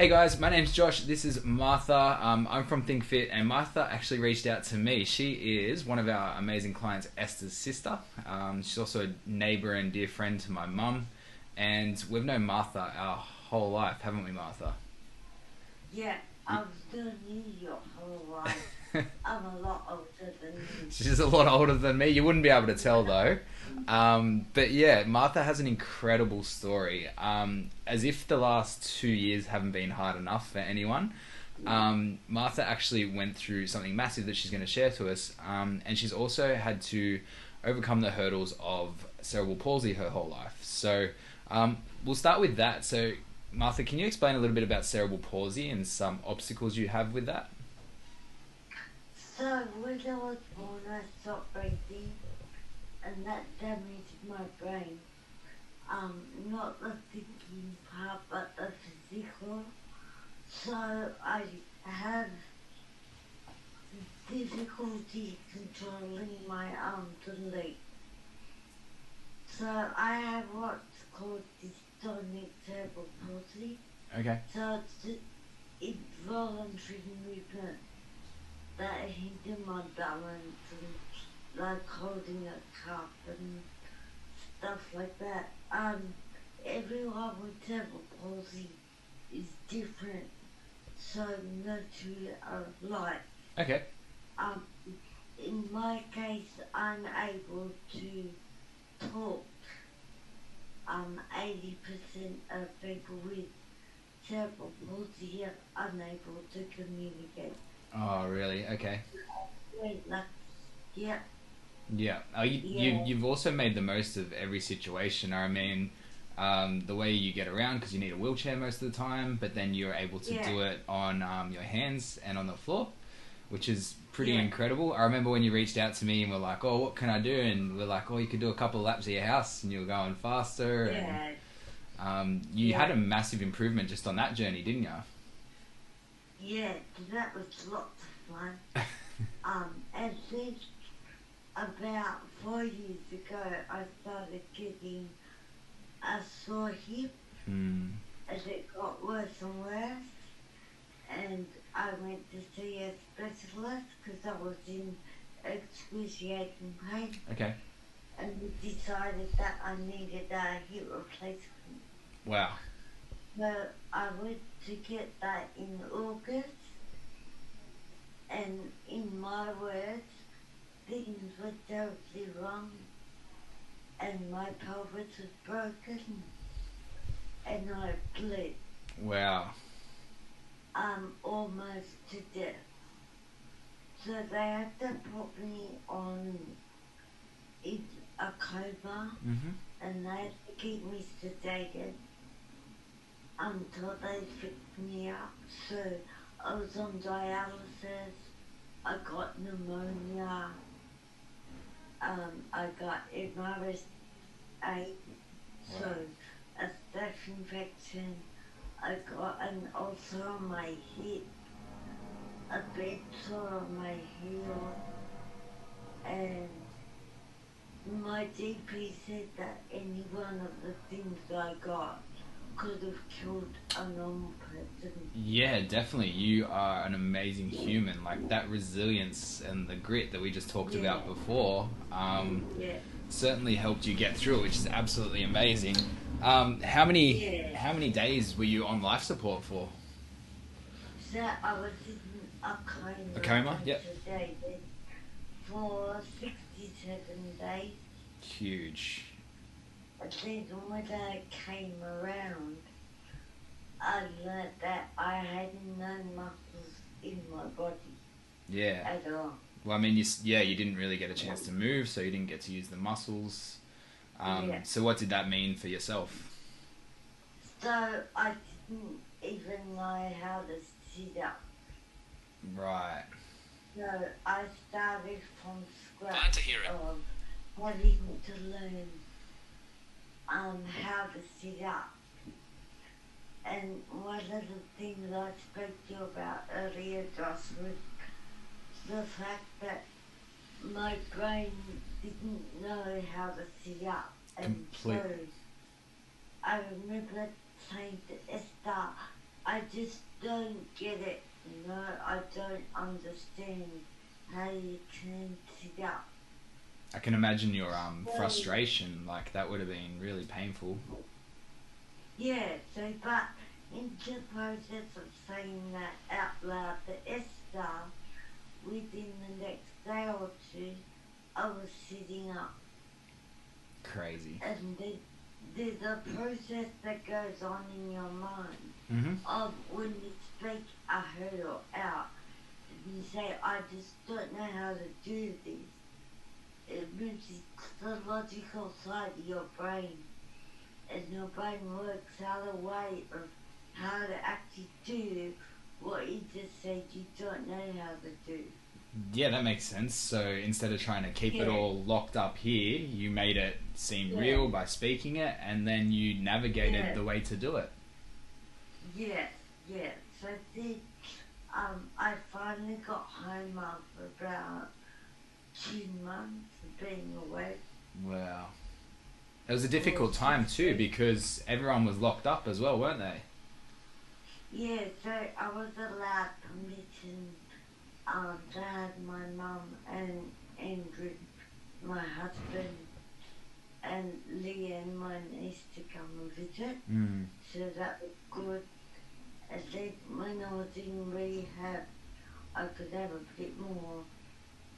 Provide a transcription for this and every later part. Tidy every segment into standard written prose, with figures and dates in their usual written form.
Hey guys, my name's Josh. This is Martha. I'm from Think Fit, and Martha actually reached out to me. She is one of our amazing clients, Esther's sister. She's also a neighbour and dear friend to my mum, and we've known Martha our whole life, haven't we, Martha? Yeah, I've known you your whole life. I'm a lot older than you. She's a lot older than me. You wouldn't be able to tell though. But yeah, Martha has an incredible story. As if the last 2 years haven't been hard enough for anyone. Martha actually went through something massive that she's going to share to us. And she's also had to overcome the hurdles of cerebral palsy her whole life. So we'll start with that. So Martha, can you explain a little bit about cerebral palsy and some obstacles you have with that? So when I was born, I stopped breathing, and that damaged my brain. Not the thinking part, but the physical. So I have difficulty controlling my arms and legs. So I have what's called dystonic cerebral palsy. Okay. So it's just involuntary movement that hinder my balance and like holding a cup and stuff like that. Everyone with cerebral palsy is different, so no two are alike. Okay. Um, in my case, I'm able to talk. 80% of people with cerebral palsy are unable to communicate. Oh, really? Okay. Like, yeah, Yeah. You've also made the most of every situation. I mean, the way you get around, because you need a wheelchair most of the time, but then you're able to do it on your hands and on the floor, which is pretty incredible. I remember when you reached out to me and were like, "Oh, what can I do?" And we're like, "Oh, you could do a couple of laps of your house," and you were going faster. yeah, And you had a massive improvement just on that journey, didn't you? yeah. That was lots of fun. And then about 4 years ago, I started getting a sore hip, as it got worse and worse, and I went to see a specialist because I was in excruciating pain, Okay. and we decided that I needed a hip replacement. Wow. So I went to get that in August, and in my words, things were terribly wrong, and my pelvis was broken, and I bled Wow. almost to death. So they had to put me on in a coma, and they had to keep me sedated until they fixed me up. So I was on dialysis, I got pneumonia, I got MRSA, so a staph infection, I got an ulcer on my hip, a bed sore on my heel, and my GP said that any one of the things I got could have killed a normal person. Yeah, definitely. You are an amazing human. Like that resilience and the grit that we just talked about before, Yeah. certainly helped you get through it, which is absolutely amazing. How many days were you on life support for? So I was in a coma. A coma? Yep. Sedated for 67 days. Huge. But then when I came around, I learned that I had no muscles in my body Yeah. at all. Well, I mean, you didn't really get a chance to move, so you didn't get to use the muscles. So what did that mean for yourself? So I didn't even know how to sit up. Right. So I started from scratch Glad to hear it. of wanting to learn how to sit up. And one of the things I spoke to you about earlier, Josh, was the fact that my brain didn't know how to sit up. And Complete. so I remember saying to Esther, I just don't get it. I don't understand how you can sit up. I can imagine your So, frustration. Like that would have been really painful. yeah, but in the process of saying that out loud to Esther, within the next day or two, I was sitting up. Crazy. And there's a process that goes on in your mind Mm-hmm. of when you speak a hurdle out, and you say, I just don't know how to do this. It moves the logical side of your brain, and your brain works out a way of how to actually do what you just said you don't know how to do. Yeah, that makes sense. So instead of trying to keep it Yeah, all locked up here, you made it seem yeah, real by speaking it, and then you navigated yeah, the way to do it. yeah, yeah. So then, I finally got home after about 2 months of being away. Wow. It was a Or difficult time too 6 weeks. because everyone was locked up as well, weren't they? Yeah, so I was allowed permission to have my mum and Andrew, my husband, and Leah and my niece to come and visit. Mm. So that was good. And then when I was in rehab, I could have a bit more,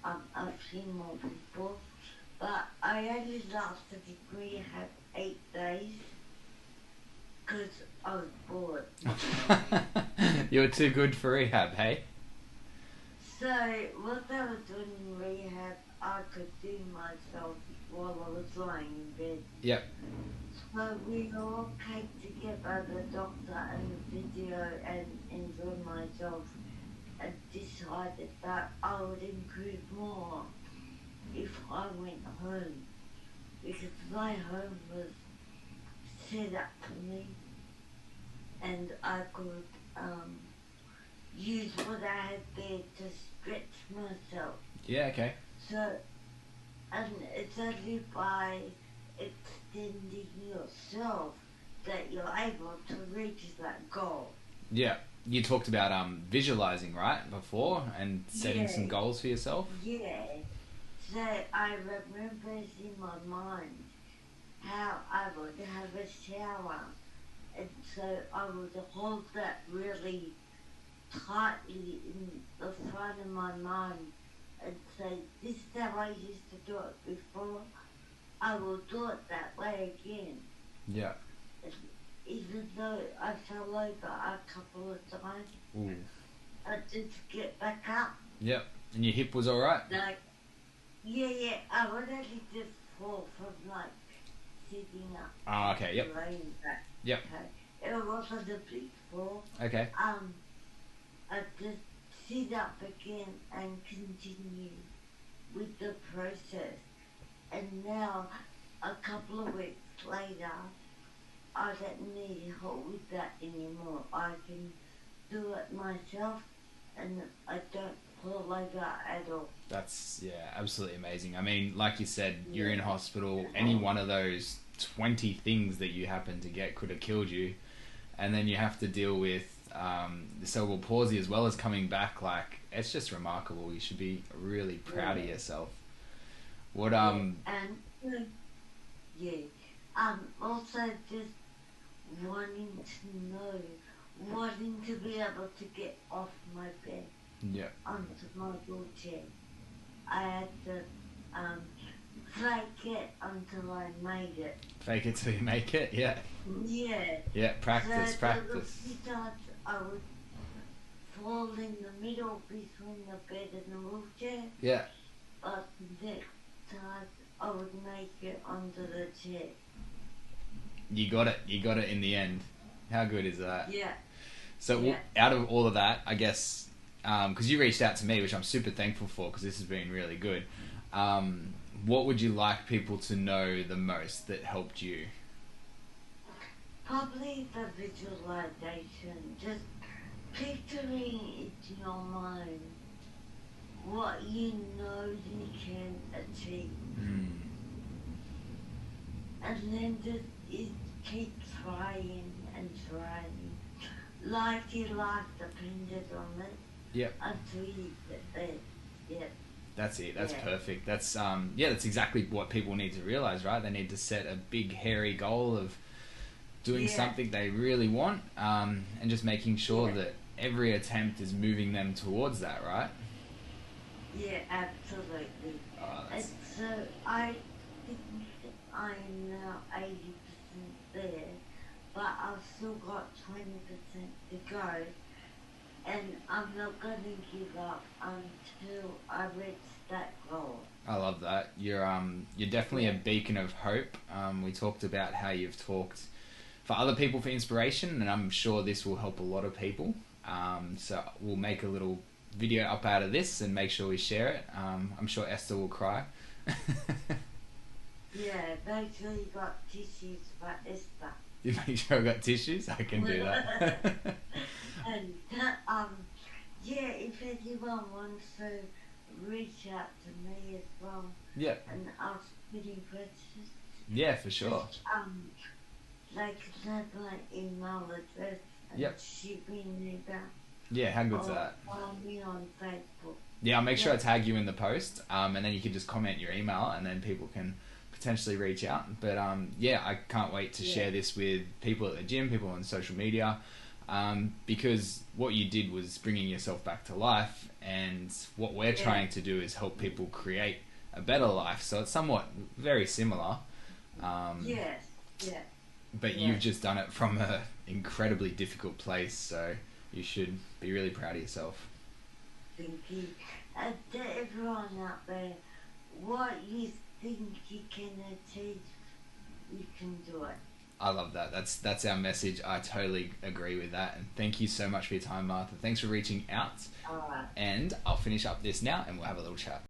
a few more people. But I only lasted in rehab 8 days because I was bored. You were too good for rehab, hey? So what I was doing in rehab, I could do myself while I was lying in bed. Yep. So we all came together, the doctor and the physio, and enjoyed myself, and decided that I would improve more if I went home, because my home was set up for me, and I could use what I had there to stretch myself. Yeah, okay. So, and it's only by extending yourself that you're able to reach that goal. Yeah. You talked about visualizing, right, before, and setting Yeah, some goals for yourself? yeah. So I remember in my mind how I would have a shower, and so I would hold that really tightly in the front of my mind and say, this is how I used to do it before. I will do it that way again. Yeah. And even though I fell over a couple of times, Ooh. I just get back up. Yep. And your hip was alright? Like, yeah, I would only just fall from like sitting up Oh, okay, yep. and laying back. Yep. Okay. It wasn't a big fall. Okay. I just sit up again and continue with the process. And now, a couple of weeks later, I don't need help with that anymore. I can do it myself, and I don't fall over at all. That's, yeah, absolutely amazing. I mean, like you said, you're Yeah. in hospital. Any one of those 20 things that you happen to get could have killed you. And then you have to deal with the cerebral palsy as well as coming back. Like, it's just remarkable. You should be really proud of Yeah. yourself. What, Yeah. And, yeah. Also just wanting to know, wanting to be able to get off my bed yeah. onto my wheelchair. I had to fake it until I made it. Fake it till you make it, yeah. Yeah. Yeah, practice, So there were a practice. few times I would fall in the middle between the bed and the wheelchair, Yeah. but the next time I would make it onto the chair. You got it. You got it in the end. How good is that? Yeah. So Yeah. out of all of that, I guess, because you reached out to me, which I'm super thankful for, because this has been really good. What would you like people to know the most that helped you? Probably the visualization, just picturing it in your mind what you know you can achieve, Mm. and then just keep trying and trying. like your life depended on it. Yep. I believe that, yeah. That's it. That's Yeah. perfect. That's that's exactly what people need to realize, right? They need to set a big hairy goal of doing Yeah. something they really want, and just making sure Yeah. that every attempt is moving them towards that, right? Yeah, absolutely. Oh, And that's so I think I'm now 80% there, but I've still got 20% to go, and I'm not going to give up until I reach that goal. I love that. You're definitely a Yeah. beacon of hope. We talked about how you've talked for other people for inspiration, and I'm sure this will help a lot of people. So we'll make a little video up out of this and make sure we share it. I'm sure Esther will cry. Yeah, they actually got tissues for Esther. You make sure I've got tissues? I can do that. And yeah, if anyone wants to reach out to me as well Yeah, and ask any questions, yeah, for sure. just, they can have my email address and Yep. shoot me an email Yeah, how good's or that? follow me on Facebook. Yeah, I'll make sure I Yeah. tag you in the post, and then you can just comment your email, and then people can potentially reach out. But yeah, I can't wait to Yeah. share this with people at the gym, people on social media, because what you did was bringing yourself back to life, and what we're Yeah. trying to do is help people create a better life. So it's somewhat very similar. Yes, yeah. But Yeah. you've just done it from a incredibly difficult place, so you should be really proud of yourself. Thank you. And to everyone out there, what you think you can achieve, you can do it. I love that. That's our message. I totally agree with that. And thank you so much for your time, Martha. Thanks for reaching out. Alright. And I'll finish up this now and we'll have a little chat.